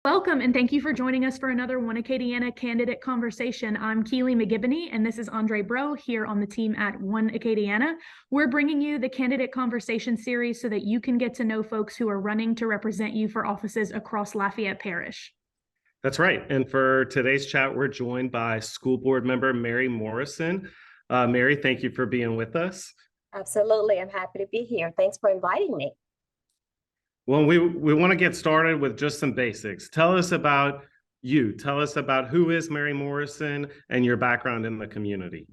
Welcome and thank you for joining us for another One Acadiana candidate conversation. I'm Keely McGibney and this is Andre Bro here on the team at One Acadiana. We're bringing you the candidate conversation series so that you can get to know folks who are running to represent you for offices across Lafayette Parish. That's right. And for today's chat, we're joined by school board member Mary Morrison. Mary, thank you for being with us. Absolutely. I'm happy to be here. Thanks for inviting me. Well, we want to get started with just some basics. Tell us about you. Tell us about who is Mary Morrison and your background in the community.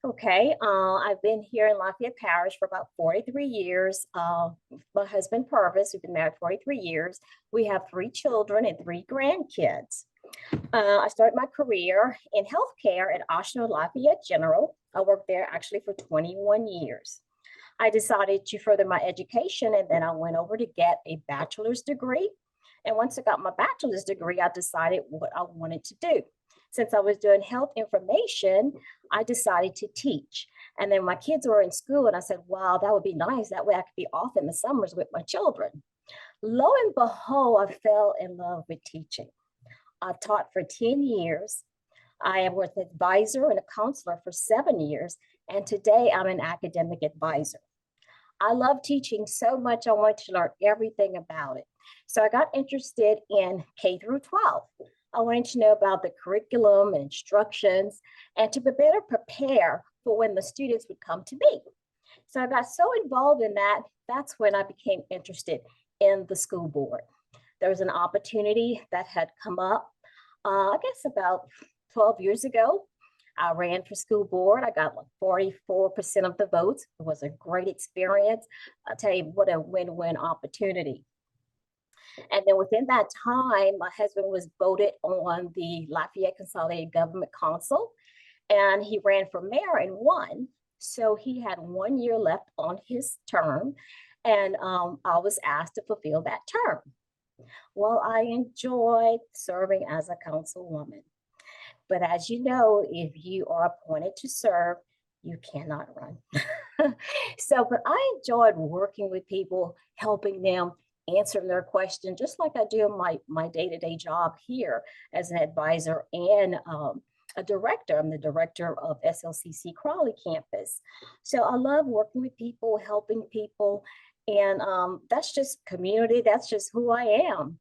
Okay. I've been here in Lafayette Parish for about 43 years. My husband, Purvis, we've been married 43 years. We have 3 children and 3 grandkids. I started my career in healthcare at Oshner Lafayette General. I worked there actually for 21 years. I decided to further my education, and then I went over to get a bachelor's degree. And once I got my bachelor's degree, I decided what I wanted to do. Since I was doing health information, I decided to teach. And then my kids were in school, and I said, wow, that would be nice. That way I could be off in the summers with my children. Lo and behold, I fell in love with teaching. I've taught for 10 years. I was an advisor and a counselor for 7 years. And today I'm an academic advisor. I love teaching so much. I want to learn everything about it. So I got interested in K through 12. I wanted to know about the curriculum and instructions and to be better prepare for when the students would come to me. So I got so involved in that, that's when I became interested in the school board. There was an opportunity that had come up, I guess about 12 years ago. I ran for school board. I got like 44% of the votes. It was a great experience. I'll tell you what a win-win opportunity. And then within that time, my husband was voted on the Lafayette Consolidated Government Council, and he ran for mayor and won. So he had 1 year left on his term, and I was asked to fulfill that term. Well, I enjoyed serving as a councilwoman. But as you know, if you are appointed to serve, you cannot run. But I enjoyed working with people, helping them, answering their questions, just like I do in my day-to-day job here as an advisor and a director. I'm the director of SLCC Crawley campus. So I love working with people, helping people. And that's just community. That's just who I am.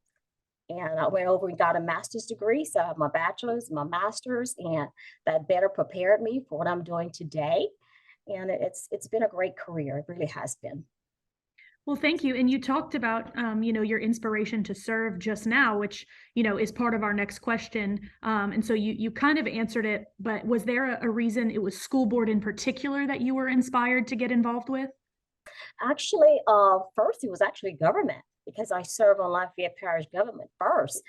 And I went over and got a master's degree. So I have my bachelor's, my master's, and that better prepared me for what I'm doing today. And it's been a great career. It really has been. Well, thank you. And you talked about, your inspiration to serve just now, which, is part of our next question. And so you kind of answered it, but was there a reason it was school board in particular that you were inspired to get involved with? Actually, first it was actually government because I serve on Lafayette Parish government first,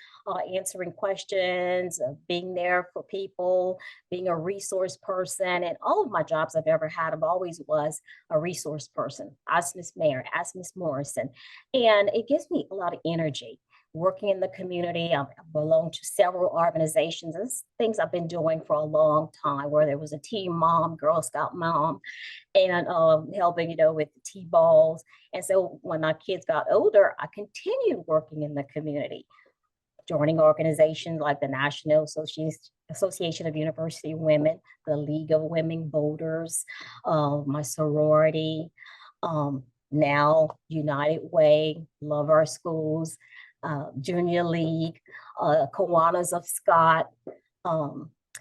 answering questions, being there for people, being a resource person. And all of my jobs I've ever had, I've always was a resource person. Ask Miss Mayor, ask Miss Morrison. And it gives me a lot of energy working in the community. I belong to several organizations. It's things I've been doing for a long time, where there was a teen mom, Girl Scout mom, and helping, with the T-balls. And so when our kids got older, I continued working in the community, joining organizations like the National Association of University Women, the League of Women Voters, my sorority, now United Way, Love Our Schools, Junior League, Kiwanis of Scott,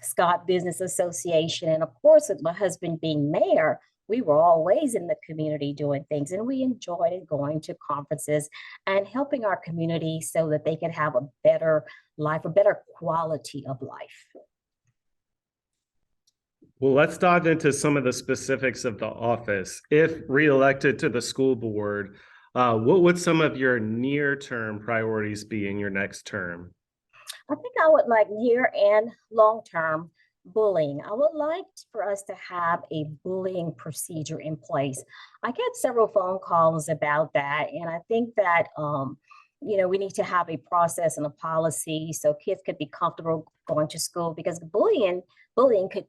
Scott Business Association. And of course, with my husband being mayor, we were always in the community doing things, and we enjoyed it, going to conferences and helping our community so that they could have a better life, a better quality of life. Well, let's dive into some of the specifics of the office. If reelected to the school board, what would some of your near-term priorities be in your next term? I think I would like near and long-term bullying. I would like for us to have a bullying procedure in place. I get several phone calls about that, and I think that we need to have a process and a policy so kids could be comfortable going to school, because bullying could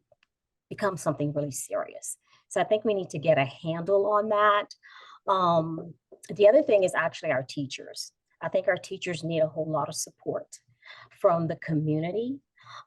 become something really serious. So I think we need to get a handle on that. The other thing is actually our teachers. I think our teachers need a whole lot of support from the community.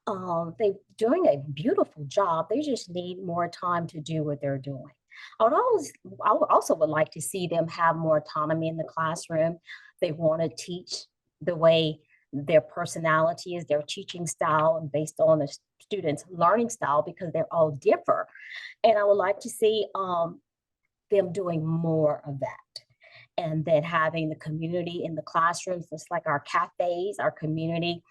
They're doing a beautiful job. They just need more time to do what they're doing. I would also would like to see them have more autonomy in the classroom. They want to teach the way their personality is, their teaching style, and based on the students' learning style, because they're all different. And I would like to see them doing more of that. And then having the community in the classrooms, just like our cafes, our community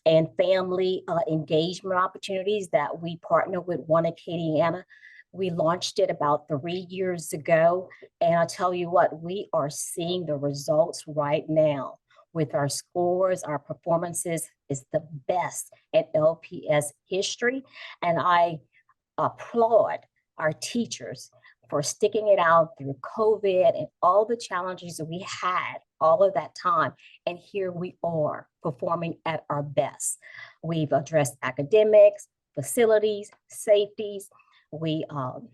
and family engagement opportunities that we partner with One Acadiana. We launched it about 3 years ago. And I'll tell you what, we are seeing the results right now with our scores. Our performances is the best in LPS history. And I applaud our teachers for sticking it out through COVID and all the challenges that we had all of that time. And here we are performing at our best. We've addressed academics, facilities, safeties. We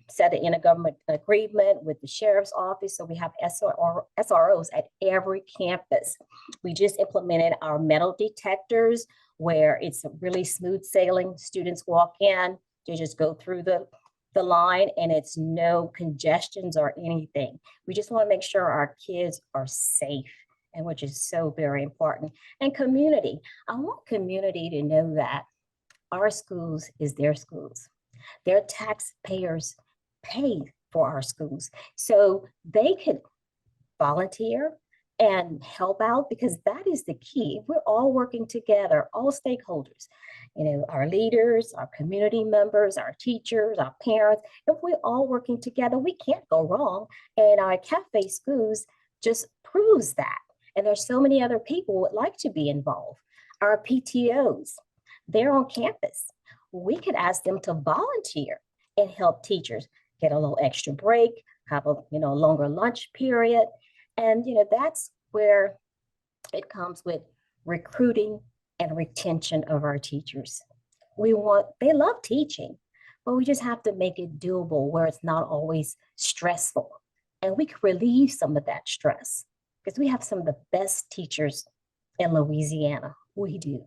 set an intergovernment agreement with the sheriff's office. So we have SROs at every campus. We just implemented our metal detectors where it's really smooth sailing. Students walk in, they just go through the line and it's no congestions or anything. We just want to make sure our kids are safe, and which is so very important. And community, I want community to know that our schools is their schools. Their taxpayers pay for our schools. So they could volunteer and help out, because that is the key. If we're all working together, all stakeholders, our leaders, our community members, our teachers, our parents, if we're all working together, we can't go wrong. And our cafe schools just proves that. And there's so many other people who would like to be involved. Our PTOs, they're on campus. We could ask them to volunteer and help teachers get a little extra break, have a longer lunch period. And that's where it comes with recruiting and retention of our teachers. They love teaching, but we just have to make it doable where it's not always stressful. And we can relieve some of that stress because we have some of the best teachers in Louisiana. We do.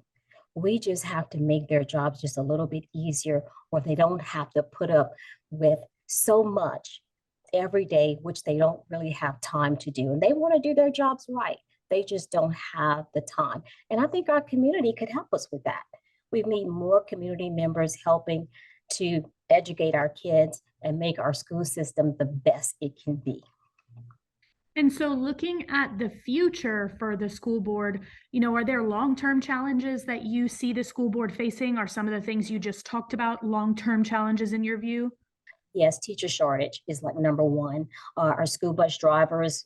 We just have to make their jobs just a little bit easier, or they don't have to put up with so much every day, which they don't really have time to do. And they want to do their jobs right. They just don't have the time. And I think our community could help us with that. We need more community members helping to educate our kids and make our school system the best it can be. And so looking at the future for the school board, are there long-term challenges that you see the school board facing? Are some of the things you just talked about long-term challenges in your view? Yes, teacher shortage is like number one. Our school bus drivers,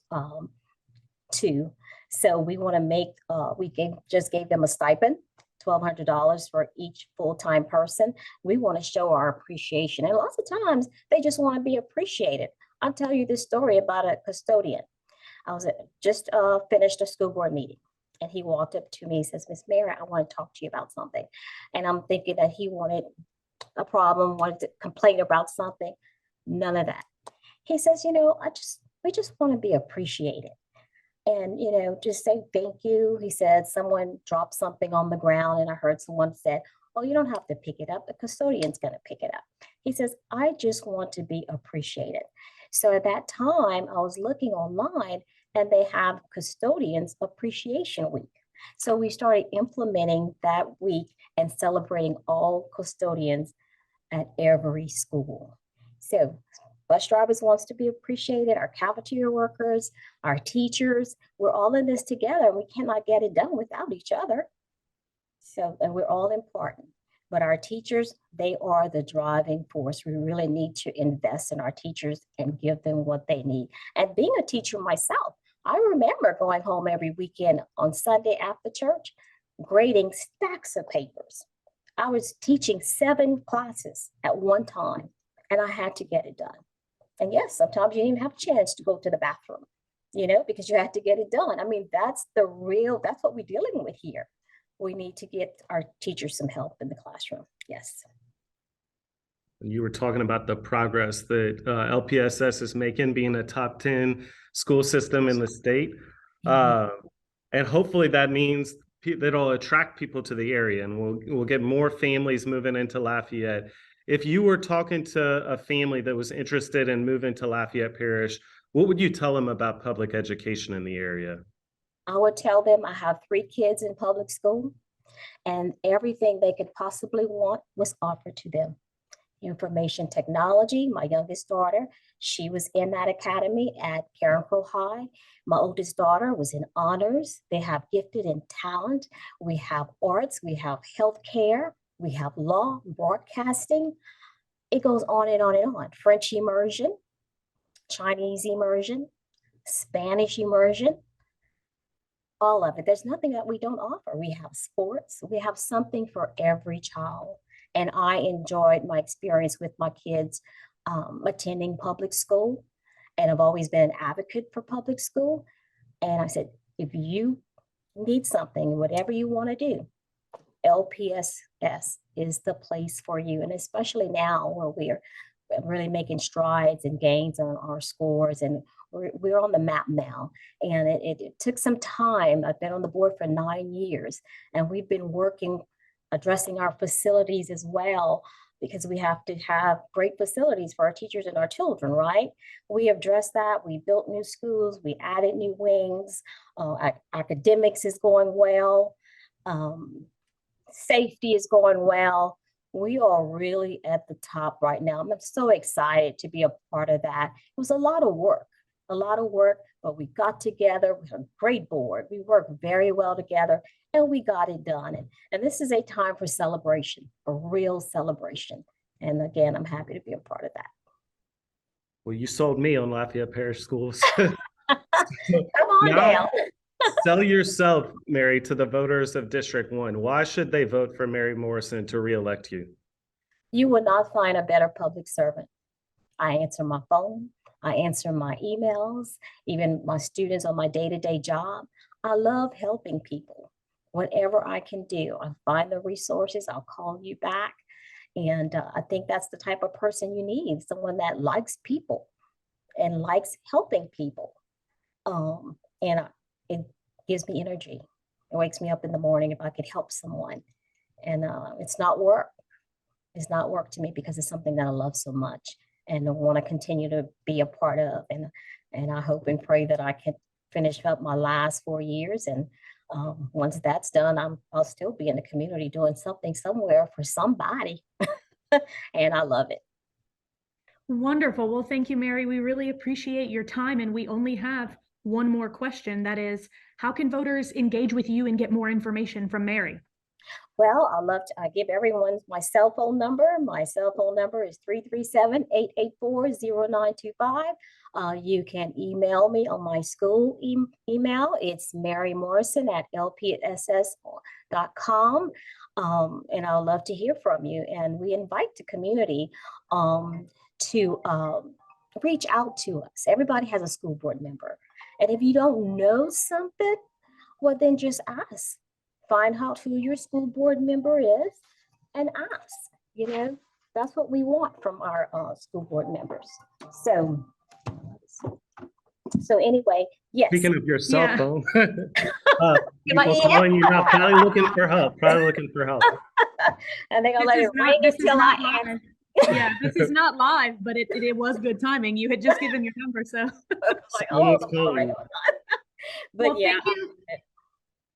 two. So we want to make, just gave them a stipend, $1,200 for each full-time person. We want to show our appreciation. And lots of times they just want to be appreciated. I'll tell you this story about a custodian. I was just finished a school board meeting, and he walked up to me and says, "Miss Mary, I want to talk to you about something." And I'm thinking that he wanted a problem, wanted to complain about something. None of that. He says, we just want to be appreciated. And, just say thank you. He said someone dropped something on the ground and I heard someone said, "Oh, you don't have to pick it up. The custodian's going to pick it up." He says, "I just want to be appreciated." So at that time, I was looking online and they have Custodians Appreciation Week. So we started implementing that week and celebrating all custodians at every school. So bus drivers wants to be appreciated, our cafeteria workers, our teachers, we're all in this together. We cannot get it done without each other. So, and we're all important. But our teachers, they are the driving force. We really need to invest in our teachers and give them what they need. And being a teacher myself, I remember going home every weekend on Sunday after church, grading stacks of papers. I was teaching 7 classes at one time, and I had to get it done. And yes, sometimes you didn't even have a chance to go to the bathroom, because you had to get it done. I mean, that's what we're dealing with here. We need to get our teachers some help in the classroom. Yes. You were talking about the progress that LPSS is making, being a top 10 school system in the state. And hopefully that means that'll attract people to the area, and we'll get more families moving into Lafayette. If you were talking to a family that was interested in moving to Lafayette Parish, what would you tell them about public education in the area? I would tell them I have 3 kids in public school, and everything they could possibly want was offered to them. Information technology, my youngest daughter, she was in that academy at Karen Crowe High. My oldest daughter was in honors. They have gifted in talent. We have arts, we have healthcare, we have law, broadcasting. It goes on and on and on. French immersion, Chinese immersion, Spanish immersion, all of it. There's nothing that we don't offer. We have sports, we have something for every child. And I enjoyed my experience with my kids attending public school. And I've always been an advocate for public school. And I said, if you need something, whatever you want to do, LPSS is the place for you. And especially now where we're really making strides and gains on our scores, and we're on the map now. And it took some time. I've been on the board for 9 years, and we've been working addressing our facilities as well, because we have to have great facilities for our teachers and our children, right? We have addressed that. We built new schools. We added new wings. Academics is going well. Safety is going well. We are really at the top right now. I'm so excited to be a part of that. It was a lot of work, but we got together. We had a great board. We worked very well together, and we got it done. And this is a time for celebration, a real celebration. And again, I'm happy to be a part of that. Well, you sold me on Lafayette Parish Schools. Come on down. Sell yourself, Mary, to the voters of District 1. Why should they vote for Mary Morrison to reelect you? You will not find a better public servant. I answer my phone. I answer my emails, even my students on my day-to-day job. I love helping people. Whatever I can do, I find the resources, I'll call you back. And I think that's the type of person you need, someone that likes people and likes helping people. It gives me energy. It wakes me up in the morning if I could help someone. And it's not work. It's not work to me, because it's something that I love so much and I want to continue to be a part of. And I hope and pray that I can finish up my last 4 years. And once that's done, I'll still be in the community doing something somewhere for somebody. And I love it. Wonderful. Well, thank you, Mary. We really appreciate your time. And we only have one more question. That is, how can voters engage with you and get more information from Mary? Well, I'd love to give everyone my cell phone number. My cell phone number is 337-884-0925. You can email me on my school email. It's marymorrison@lpss.com. And I'd love to hear from you. And we invite the community to reach out to us. Everybody has a school board member. And if you don't know something, well, then just ask. Find out who your school board member is and ask. You know, that's what we want from our school board members. So anyway, yes. Speaking of your cell phone, My people calling you now, probably looking for help. And they're gonna let it ring until I answer. Yeah, this is not live, but it was good timing. You had just given your number, so. Like, oh, but well, yeah. thank you.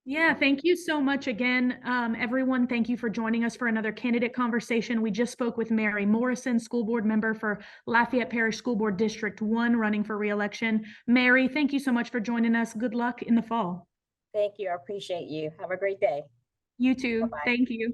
Yeah, thank you so much again, everyone. Thank you for joining us for another candidate conversation. We just spoke with Mary Morrison, school board member for Lafayette Parish School Board District 1, running for re-election. Mary, thank you so much for joining us. Good luck in the fall. Thank you. I appreciate you. Have a great day. You too. Bye-bye. Thank you.